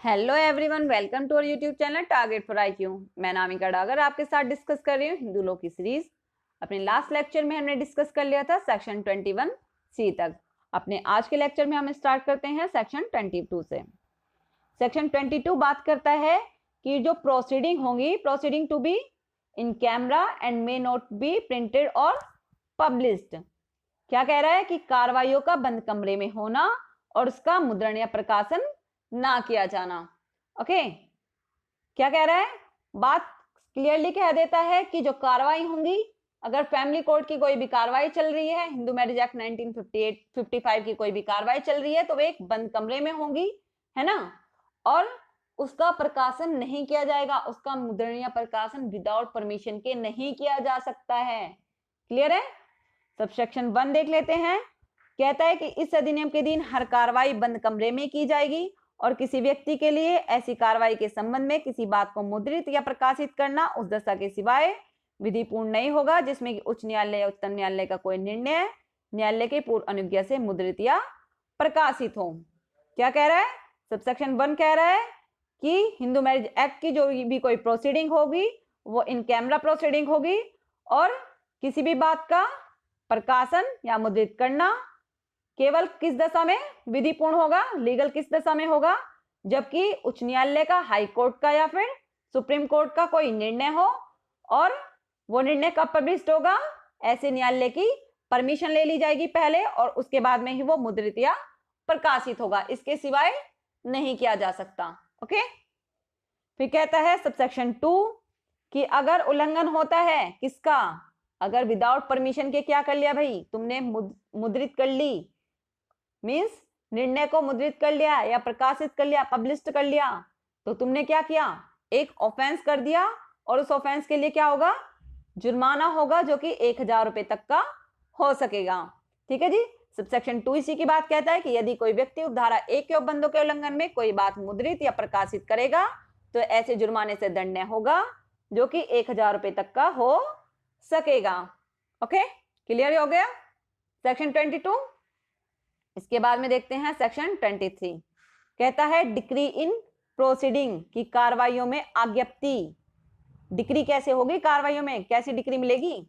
Hello everyone, welcome to our YouTube channel target for IQ. मैं नामिका डागर आपके साथ discuss कर रही हूँ हिंदू लॉ की सीरीज। अपने लास्ट लेक्चर में हमने डिस्कस कर लिया था सेक्शन 21 सी तक। अपने आज के लेक्चर में हम स्टार्ट करते हैं सेक्शन 22 से। सेक्शन 22 बात करता है कि जो प्रोसीडिंग होंगी, proceeding to be in camera and may not be printed और पब्लिश्ड। क्या कह रहा है कि कार्रवाइयों का बंद कमरे में होना और उसका मुद्रण या प्रकाशन ना किया जाना। ओके, क्या कह रहा है? बात क्लियरली कह देता है कि जो कार्रवाई होंगी, अगर फैमिली कोर्ट की कोई भी कार्रवाई चल रही है, हिंदू मैरिज एक्ट 1955 की कोई भी कार्रवाई चल रही है, तो वे एक बंद कमरे में होंगी, है ना। और उसका प्रकाशन नहीं किया जाएगा, उसका मुद्रण या प्रकाशन विदाउट परमिशन के नहीं किया जा सकता है। क्लियर है? सबसेक्शन 1 देख लेते हैं। कहता है कि इस अधिनियम के दिन हर कार्रवाई बंद कमरे में की जाएगी और किसी व्यक्ति के लिए ऐसी कार्रवाई के संबंध में किसी बात को मुद्रित या प्रकाशित करना उस दशा के सिवाय विधिपूर्ण नहीं होगा जिसमें उच्च न्यायालय या उच्चतम न्यायालय का कोई निर्णय न्यायालय के पूर्व अनुज्ञा से मुद्रित या प्रकाशित हो। क्या कह रहा है? सबसेक्शन 1 कह रहा है कि हिंदू मैरिज एक्ट की जो भी कोई प्रोसीडिंग होगी वो इन कैमरा प्रोसीडिंग होगी और किसी भी बात का प्रकाशन या मुद्रित करना केवल किस दशा में विधिपूर्ण होगा, लीगल किस दशा में होगा? जबकि उच्च न्यायालय का, हाई कोर्ट का या फिर सुप्रीम कोर्ट का कोई निर्णय हो और वो निर्णय कब पब्लिश होगा? ऐसे न्यायालय की परमिशन ले ली जाएगी पहले और उसके बाद में ही वो मुद्रित या प्रकाशित होगा, इसके सिवाय नहीं किया जा सकता। ओके, फिर कहता है सबसेक्शन 2 कि अगर उल्लंघन होता है किसका? अगर विदाउट परमिशन के क्या कर लिया भाई, तुमने मुद्रित कर ली, मीन्स निर्णय को मुद्रित कर लिया या प्रकाशित कर लिया, पब्लिश कर लिया, तो तुमने क्या किया? एक ऑफेंस कर दिया और उस ऑफेंस के लिए क्या होगा? जुर्माना होगा जो कि 1000 रुपए तक का हो सकेगा। ठीक है जी। सबसेक्शन 2 इसी की बात कहता है कि यदि कोई व्यक्ति उपधारा 1 के उपबंधों के उल्लंघन में कोई बात मुद्रित या प्रकाशित करेगा तो ऐसे जुर्माने से दंडनीय होगा जो कि 1000 रुपए तक का हो सकेगा। ओके, क्लियर हो गया सेक्शन 22। इसके बाद में देखते हैं सेक्शन 23। कहता है डिक्री इन प्रोसीडिंग की कार्रवाइयों में आज्ञप्ति। डिक्री कैसे होगी कार्रवाइयों में, कैसी डिक्री मिलेगी?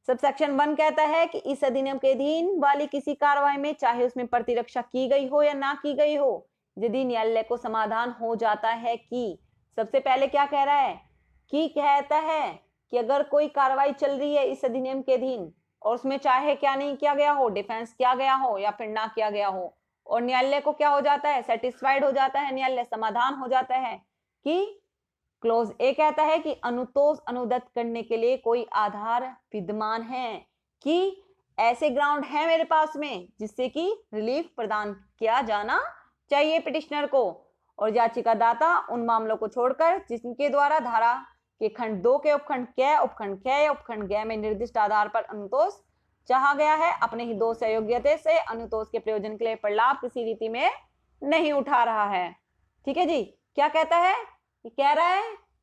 सबसेक्शन 1 कहता है कि इस अधिनियम के अधीन वाली किसी कार्रवाई में चाहे उसमें प्रतिरक्षा की गई हो या ना की गई हो, यदि न्यायालय को समाधान हो जाता है कि, सबसे पहले क्या कह रहा है कि कहता है कि अगर कोई कार्रवाई चल रही है इस अधिनियम के अधीन और उसमें चाहे क्या नहीं किया गया हो, डिफेंस किया गया हो या फिर ना किया गया हो, और न्यायालय को क्या हो जाता है, सेटिस्फाइड हो जाता है, न्यायालय समाधान हो जाता है कि क्लोज ए कहता है कि अनुतोष अनुदत्त करने के लिए कोई आधार विद्यमान है, कि ऐसे ग्राउंड है मेरे पास में जिससे कि रिलीफ प्रदान किया जाना चाहिए पिटिशनर को, और याचिका दाता उन मामलों को छोड़कर जिनके द्वारा धारा के खंड 2 के उपखंड क, उपखंड ख या उपखंड ग में निर्दिष्ट आधार पर अनुतोष चाहा गया है, अपने ही दोष अयोग्यता से अनुतोष के प्रयोजन के लिए प्रलाभ किसी रीति में नहीं उठा रहा है। ठीक है जी। क्या कहता है? कह रहा है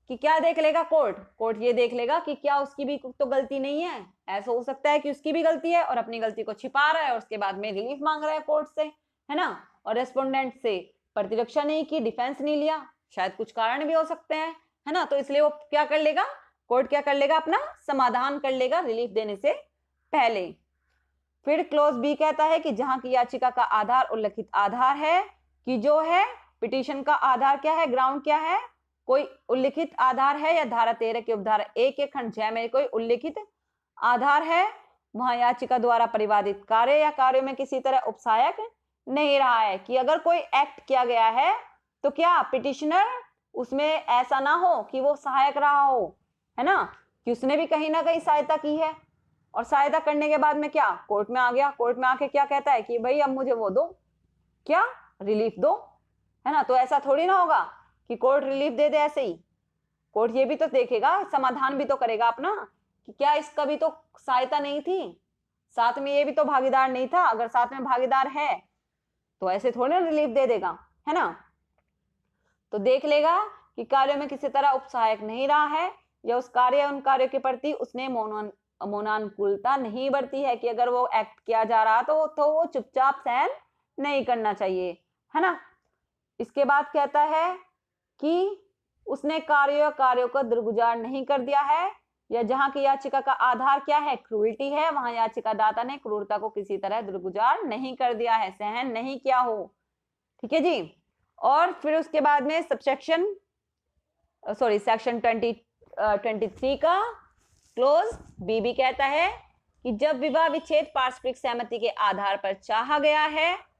कि क्या देख लेगा कोर्ट? कोर्ट ये देख लेगा कि क्या उसकी भी तो गलती नहीं है। ऐसा हो सकता है कि उसकी भी गलती है और अपनी गलती को छिपा रहा है और उसके बाद में रिलीफ मांग रहा है कोर्ट से, है ना, और रेस्पोंडेंट से प्रतिरक्षा नहीं की, डिफेंस नहीं लिया, शायद कुछ कारण भी हो सकते हैं, है ना। तो इसलिए वो क्या कर लेगा, कोर्ट क्या कर लेगा, अपना समाधान कर लेगा रिलीफ देने से पहले। फिर क्लोज बी कहता है कि जहां की याचिका का आधार उल्लिखित आधार है, कि जो है पिटीशन का आधार क्या है, ग्राउंड क्या है, कोई उल्लिखित आधार है या धारा 13 के उपधारा 1 के खंड 6 में कोई उल्लिखित आधार है, वहां याचिका द्वारा परिवादित कार्य या कार्यों में किसी तरह उपसहायक नहीं रहा है। कि अगर कोई एक्ट किया गया है तो क्या पिटिशनर उसमें ऐसा ना हो कि वो सहायक रहा हो, है ना, कि उसने भी कहीं ना कहीं सहायता की है और सहायता करने के बाद में क्या कोर्ट में आ गया, कोर्ट में आके क्या कहता है कि भाई अब मुझे वो दो, क्या रिलीफ दो, है ना। तो ऐसा थोड़ी ना होगा कि कोर्ट रिलीफ दे दे ऐसे ही। कोर्ट ये भी तो देखेगा, समाधान भी तो करेगा अपना, कि क्या इसका भी तो सहायता नहीं थी, साथ में ये भी तो भागीदार नहीं था। अगर साथ में भागीदार है तो ऐसे थोड़ी ना रिलीफ दे देगा, है ना। तो देख लेगा कि कार्यों में किसी तरह उपसहायक नहीं रहा है या उस कार्य उन कार्यों के प्रति उसने मौनानुकूलता नहीं बरती है, कि अगर वो एक्ट किया जा रहा तो वो चुपचाप सहन नहीं करना चाहिए, है ना। इसके बाद कहता है कि उसने कार्यों को दुर्गुजार नहीं कर दिया है, या जहां की याचिका का आधार क्या है, क्रूरटी है, वहां याचिका दाता ने क्रूरता को किसी तरह दुर्गुजार नहीं कर दिया है, सहन नहीं किया हो। ठीक है जी। और फिर उसके बाद में सेक्शन 23 का क्लोज बी कहता है कि जब विवाह विच्छेद पारस्परिक सहमति के आधार पर चाहा गया है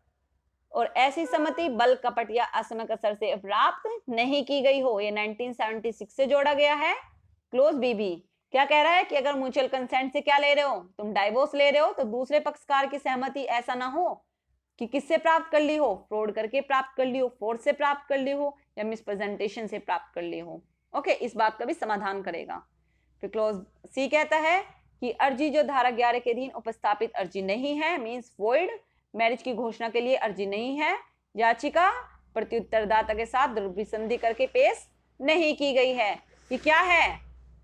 और ऐसी सहमति बल, कपट या असमय कसर से प्राप्त नहीं की गई हो, ये 1976 से जोड़ा गया है। क्लोज बी क्या कह रहा है कि अगर म्यूचुअल कंसेंट से क्या ले रहे हो, तुम डाइवोर्स ले रहे हो, तो दूसरे पक्षकार की सहमति ऐसा ना हो कि किससे प्राप्त कर ली हो, फ्रॉड करके प्राप्त कर ली हो, फोर्स से प्राप्त कर ली हो, या मिसप्रेजेंटेशन से प्राप्त कर ली हो। ओके, इस बात का भी समाधान करेगा। फिर क्लोज सी कहता है कि अर्जी जो धारा 11 के अधीन उपस्थापित अर्जी नहीं है, मीन्स वॉइड, मैरिज की घोषणा के लिए अर्जी नहीं है, याचिका प्रत्युत्तरदाता के साथ दुर्विसंधि करके पेश नहीं की गई है।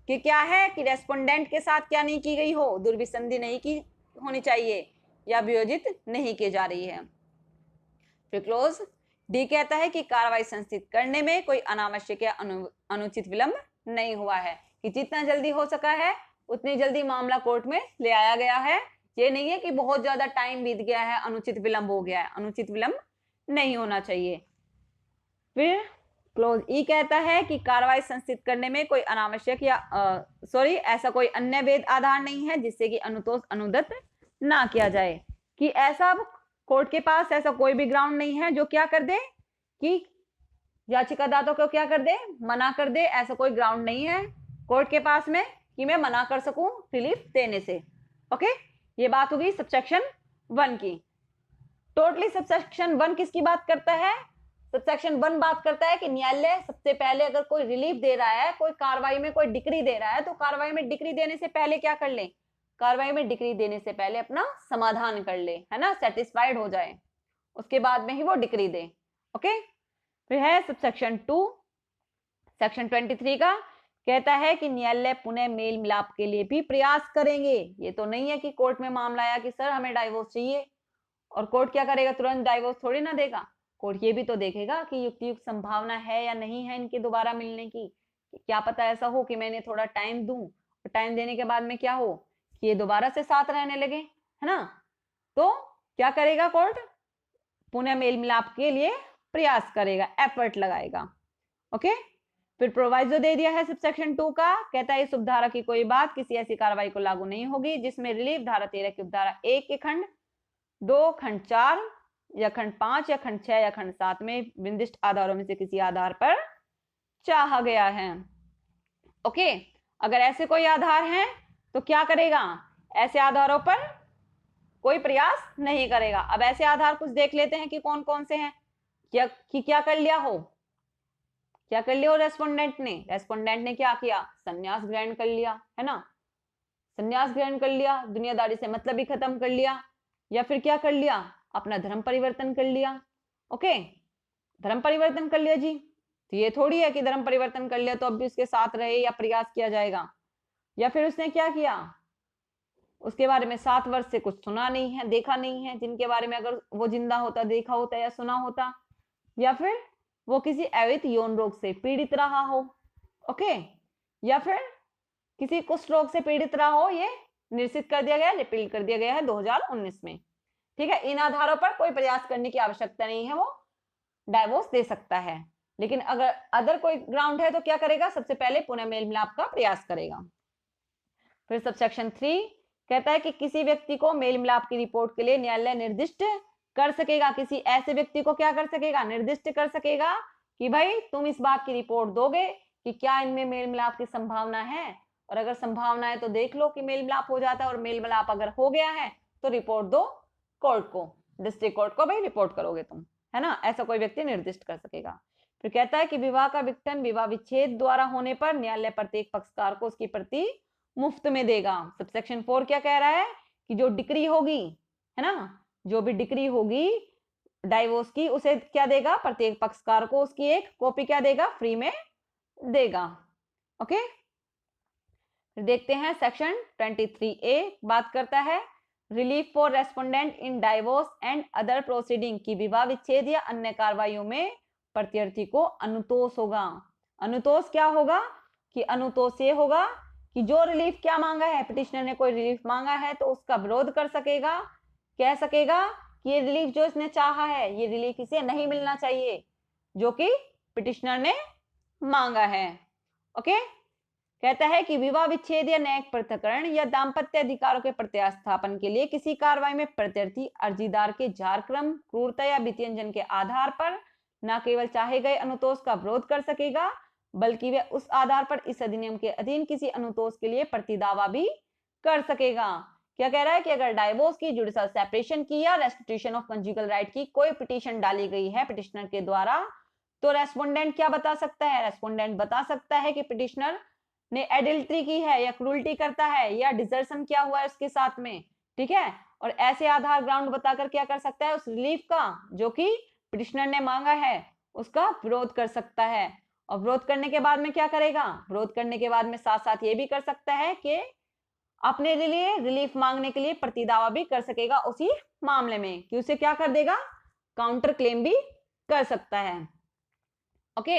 कि क्या है कि रेस्पोंडेंट के साथ क्या नहीं की गई हो, दुर्विसंधि नहीं की होनी चाहिए, या वियोजित नहीं की जा रही है। फिर क्लोज डी कहता है कि कार्रवाई संस्थित करने में कोई अनावश्यक या अनुचित विलंब नहीं हुआ है, कि जितना जल्दी हो सका है उतनी जल्दी मामला कोर्ट में ले आया गया है। ये नहीं है कि बहुत ज्यादा टाइम बीत गया है, अनुचित विलंब हो गया है, अनुचित विलंब नहीं होना चाहिए। फिर क्लोज ई कहता है कि कार्रवाई संस्थित करने में कोई अनावश्यक या ऐसा कोई अन्य वेद आधार नहीं है जिससे कि अनुतोष अनुदत्त ना किया जाए, कि ऐसा कोर्ट के पास ऐसा कोई भी ग्राउंड नहीं है जो क्या कर दे कि याचिकादाता को क्या कर दे, मना कर दे। ऐसा कोई ग्राउंड नहीं है कोर्ट के पास में कि मैं मना कर सकूं रिलीफ देने से। ओके, ये बात होगी सबसेक्शन 1 की। टोटली सबसेक्शन 1 किसकी बात करता है? सबसेक्शन 1 बात करता है कि न्यायालय सबसे पहले अगर कोई रिलीफ दे रहा है, कोई कार्रवाई में कोई डिक्री दे रहा है, तो कार्रवाई में डिक्री देने से पहले क्या कर ले, कार्रवाई में डिक्री देने से पहले अपना समाधान कर ले, है ना, सेटिस्फाइड हो जाए, उसके बाद में ही वो डिक्री दे। ओके, फिर है सबसेक्शन 2, सेक्शन 23 का कहता है कि न्यायालय पुनः मेल मिलाप के लिए भी प्रयास करेंगे। ये तो नहीं है कि कोर्ट में मामला आया कि सर हमें डाइवोर्स चाहिए, और कोर्ट क्या करेगा, तुरंत डाइवोर्स थोड़ी ना देगा। कोर्ट ये भी तो देखेगा कि युक्त संभावना है या नहीं है इनके दोबारा मिलने की। क्या पता ऐसा हो कि मैंने थोड़ा टाइम दूं, और टाइम देने के बाद में क्या हो कि ये दोबारा से साथ रहने लगे, है ना। तो क्या करेगा कोर्ट, पुनः मेल मिलाप के लिए प्रयास करेगा, एफर्ट लगाएगा। ओके, फिर प्रोवाइजो दे दिया है सबसेक्शन 2 का, कहता है इस उपधारा की कोई बात किसी ऐसी कार्रवाई को लागू नहीं होगी जिसमें रिलीफ धारा 13 की उपधारा 1 के खंड 2, खंड 4 या खंड 5 या खंड 6 या खंड 7 में विनिर्दिष्ट आधारों में से किसी आधार पर चाहा गया है। ओके, अगर ऐसे कोई आधार हैं तो क्या करेगा, ऐसे आधारों पर कोई प्रयास नहीं करेगा। अब ऐसे आधार कुछ देख लेते हैं कि कौन कौन से हैं। क्या कर लिया हो, क्या कर लिया हो रेस्पोंडेंट ने क्या किया, संन्यास ग्रहण कर लिया, है ना, संन्यास ग्रहण कर लिया, दुनियादारी से मतलब ही खत्म कर लिया, या फिर क्या कर लिया, अपना धर्म परिवर्तन कर लिया। ओके, धर्म परिवर्तन कर लिया जी, तो ये थोड़ी है कि धर्म परिवर्तन कर लिया तो अब भी उसके साथ रहे या प्रयास किया जाएगा। या फिर उसने क्या किया, उसके बारे में 7 वर्ष से कुछ सुना नहीं है, देखा नहीं है, जिनके बारे में अगर वो जिंदा होता, देखा होता या सुना होता। या फिर वो किसी अवैध यौन रोग से पीड़ित रहा हो। ओके, या फिर किसी कुष्ठ रोग से पीड़ित रहा हो, ये निश्चित कर दिया गया, रिपील कर दिया गया है 2019 में। ठीक है, इन आधारों पर कोई प्रयास करने की आवश्यकता नहीं है, वो डाइवोर्स दे सकता है। लेकिन अगर अदर कोई ग्राउंड है तो क्या करेगा, सबसे पहले पुनः मेल मिलाप का प्रयास करेगा। फिर सबसेक्शन 3 कहता है कि किसी व्यक्ति को मेल मिलाप की रिपोर्ट के लिए न्यायालय निर्दिष्ट कर सकेगा, किसी ऐसे व्यक्ति को क्या कर सकेगा, निर्दिष्ट कर सकेगा कि भाई तुम इस बात की रिपोर्ट दोगे कि क्या इनमें मेल मिलाप की संभावना है, और अगर संभावना है तो देख लो कि मेल मिलाप हो जाता है, और मेल मिलाप अगर हो गया है तो रिपोर्ट दो कोर्ट को, डिस्ट्रिक्ट कोर्ट को, भाई रिपोर्ट करोगे तुम, है ना। ऐसा कोई व्यक्ति निर्दिष्ट कर सकेगा। फिर कहता है कि विवाह का विघटन विवाह विच्छेद द्वारा होने पर न्यायालय प्रत्येक पक्षकार को उसकी प्रति मुफ्त में देगा। सबसेक्शन 4 क्या कह रहा है कि जो डिक्री होगी, है ना, जो भी डिक्री होगी डाइवोर्स की, उसे क्या देगा, प्रत्येक पक्षकार को उसकी एक कॉपी क्या देगा, फ्री में देगा। ओके, देखते हैं सेक्शन 23A बात करता है relief for respondent in divorce and other proceeding की विवाह विच्छेद या अन्य कार्रवाइयों में प्रत्यर्थी को अनुतोष होगा। अनुतोष क्या होगा कि अनुतोष ये होगा कि जो रिलीफ क्या मांगा है, पिटिशनर ने कोई रिलीफ मांगा है तो उसका विरोध कर सकेगा, कह सकेगा कि ये रिलीफ जो इसने चाहा है ये रिलीफ इसे नहीं मिलना चाहिए जो कि पिटिशनर ने मांगा है। ओके, कहता है कि विवाह विच्छेद या न्यायिक पृथक्करण या दाम्पत्य अधिकारों के प्रत्यास्थापन के लिए किसी कार्रवाई में प्रत्यर्थी अर्जीदार के जारक्रम, क्रूरता या व्यतिरंजन के आधार पर न केवल चाहे गए अनुतोष का विरोध कर सकेगा बल्कि वह उस आधार पर इस अधिनियम के अधीन किसी अनुतोष के लिए प्रतिदावा भी कर सकेगा। क्या कह रहा है कि अगर डाइवोर्स की, जुडिशियल सेपरेशन की या रेस्टिट्यूशन ऑफ कंजुगल राइट की कोई पिटीशन डाली गई है पिटिशनर के द्वारा तो रेस्पोंडेंट क्या बता सकता है, रेस्पोंडेंट बता सकता है कि पिटिशनर ने एडल्ट्री की है या क्रूरटी करता है या डिजर्शन किया हुआ है उसके साथ में, ठीक है। और ऐसे आधार ग्राउंड बताकर क्या कर सकता है, उस रिलीफ का जो कि पिटिशनर ने मांगा है उसका विरोध कर सकता है। और विरोध करने के बाद में क्या करेगा, विरोध करने के बाद में साथ साथ ये भी कर सकता है कि अपने लिए रिलीफ मांगने के लिए प्रतिदावा भी कर सकेगा उसी मामले में, कि उसे क्या कर देगा, काउंटर क्लेम भी कर सकता है। ओके,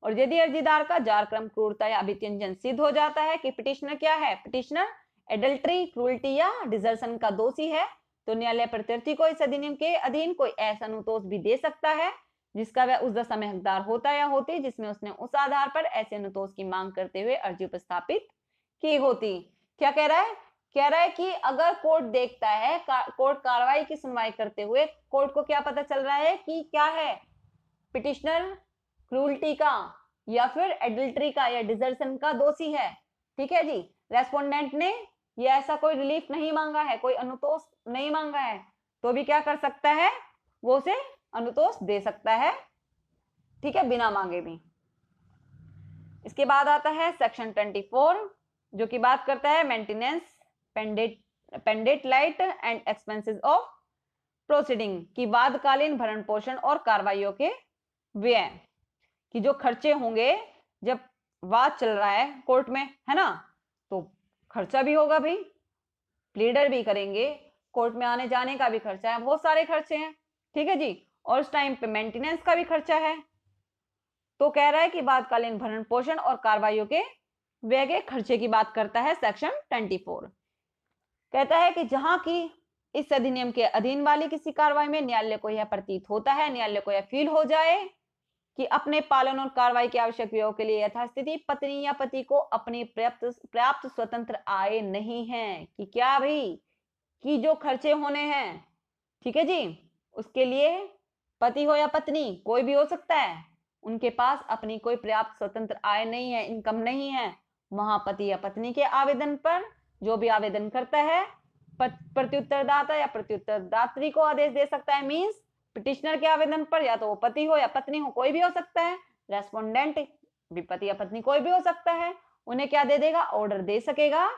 और यदि अर्जीदार का जारक्रम, क्रूरता या अभित्यंजन सिद्ध हो जाता है कि पिटिशनर क्या है, पिटिशनर एडल्ट्री, क्रूरटी या डिजर्शन का दोषी है तो न्यायालय प्रत्यर्थी को इस अधिनियम के अधीन कोई ऐसा अनुतोष भी दे सकता है जिसका वह उस दशा में हकदार होता या होती जिसमें उसने उस आधार पर ऐसे अनुतोष की मांग करते हुए अर्जी उपस्थापित की होती। क्या कह रहा है, कह रहा है कि अगर कोर्ट देखता है, कोर्ट कार्रवाई की सुनवाई करते हुए कोर्ट को क्या पता चल रहा है कि क्या है, पिटिशनर क्रूरटी का या फिर एडल्ट्री का या डिजर्शन का दोषी है, ठीक है जी, रेस्पोंडेंट ने ये ऐसा कोई रिलीफ नहीं मांगा है, कोई अनुतोष नहीं मांगा है, तो भी क्या कर सकता है, वो उसे अनुतोष दे सकता है, ठीक है, बिना मांगे भी। इसके बाद आता है सेक्शन 24 जो कि बात करता है maintenance, pendente lite and expenses of proceeding की वादकालीन भरण पोषण और कार्रवाइयों के व्यय, कि जो खर्चे होंगे जब वाद चल रहा है कोर्ट में, है ना, तो खर्चा भी होगा भाई, प्लीडर भी करेंगे, कोर्ट में आने जाने का भी खर्चा है, बहुत सारे खर्चे हैं, ठीक है जी, और उस टाइम पे मेंटेनेंस का भी खर्चा है। तो कह रहा है कि वादकालीन भरण पोषण और कार्रवाइयों के व्यय के खर्चे की बात करता है सेक्शन 24। कहता है कि जहां की इस अधिनियम के अधीन वाली किसी कार्रवाई में न्यायालय को यह प्रतीत होता है, न्यायालय को यह फील हो जाए कि अपने पालन और कार्रवाई के आवश्यक व्ययों के लिए यथास्थिति पत्नी या पति को अपनी पर्याप्त स्वतंत्र आय नहीं है, कि क्या भाई, कि जो खर्चे होने हैं, ठीक है जी, उसके लिए पति हो या पत्नी कोई भी हो सकता है, उनके पास अपनी कोई पर्याप्त स्वतंत्र आय नहीं है, इनकम नहीं है, वहां पति या पत्नी के आवेदन पर जो भी आवेदन करता है प्रत्युत्तरदाता या प्रत्युत्तरदात्री को आदेश दे सकता है। मींस पिटिशनर के आवेदन पर या तो वो पति हो या पत्नी हो, कोई भी हो सकता है, रेस्पोंडेंट भी पति या पत्नी कोई भी हो सकता है, उन्हें क्या दे देगा, ऑर्डर दे सकेगा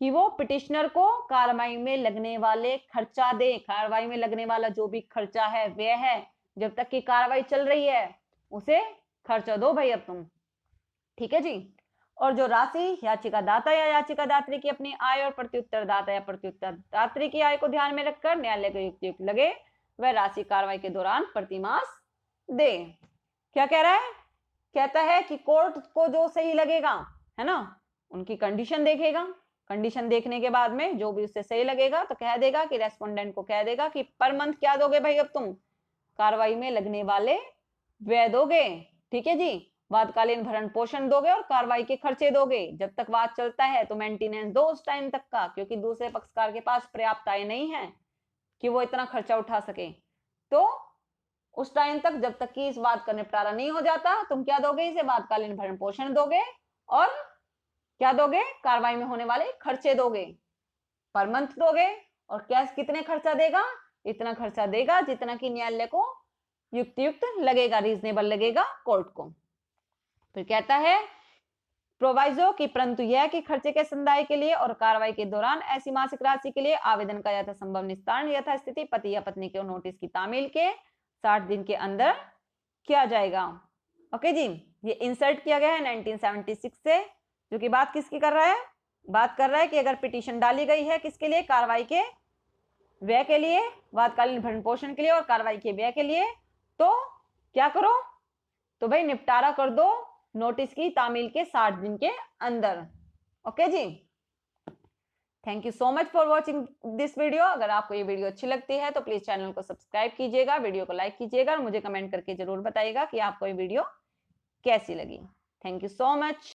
कि वो पिटिशनर को कार्रवाई में लगने वाले खर्चा दे, कार्रवाई में लगने वाला जो भी खर्चा है, व्यय है, जब तक की कार्रवाई चल रही है उसे खर्चा दो भाई अब तुम, ठीक है जी। और जो राशि याचिकादाता या याचिकादात्री की अपनी आय और प्रत्युत्तरदाता या प्रत्युत्तरदात्री की आय को ध्यान में रखकर न्यायालय को युक्त लगे वह राशि कार्रवाई के दौरान प्रतिमास दे। क्या कह रहा है, कहता है कि कोर्ट को जो सही लगेगा, है ना, उनकी कंडीशन देखेगा, कंडीशन देखने के बाद में जो भी उससे सही लगेगा तो कह देगा कि रेस्पोंडेंट को कह देगा कि पर मंथ क्या दोगे भाई, अब तुम कार्रवाई में लगने वाले व्यय दोगे, ठीक है जी, वादकालीन भरण पोषण दोगे और कार्रवाई के खर्चे दोगे, जब तक वाद चलता है तो मेंटेनेंस दो उस टाइम तक का, क्योंकि दूसरे पक्षकार के पास पर्याप्त आय नहीं है कि वो इतना खर्चा उठा सके, तो उस टाइम तक जब तक कि इस वाद का निपटारा नहीं हो जाता तुम क्या दोगे, इसे वादकालीन भरण पोषण दोगे और क्या दोगे, कार्रवाई में होने वाले खर्चे दोगे, पर मंथ दोगे, और क्या कितने खर्चा देगा, इतना खर्चा देगा जितना कि न्यायालय को युक्त लगेगा, रीजनेबल लगेगा कोर्ट को। फिर कहता है प्रोवाइजो की परंतु यह कि खर्चे के संदाय के लिए और कार्रवाई के दौरान ऐसी मासिक राशि के लिए आवेदन का यथासंभव निस्तारण यथास्थिति पति या पत्नी के नोटिस की तामील के 60 दिन के अंदर किया जाएगा। ओके जी, ये इंसर्ट किया गया है 1976 से, जो कि बात किसकी कर रहा है, बात कर रहा है कि अगर पिटीशन डाली गई है किसके लिए, कार्रवाई के व्यय के लिए, वादकालीन भरण पोषण के लिए और कार्रवाई के व्यय के लिए, तो क्या करो, तो भाई निपटारा कर दो नोटिस की तामील के 60 दिन के अंदर। ओके जी, thank you so much for watching this video. अगर आपको ये वीडियो अच्छी लगती है तो प्लीज चैनल को सब्सक्राइब कीजिएगा, वीडियो को लाइक कीजिएगा और मुझे कमेंट करके जरूर बताइएगा कि आपको ये वीडियो कैसी लगी। Thank you so much.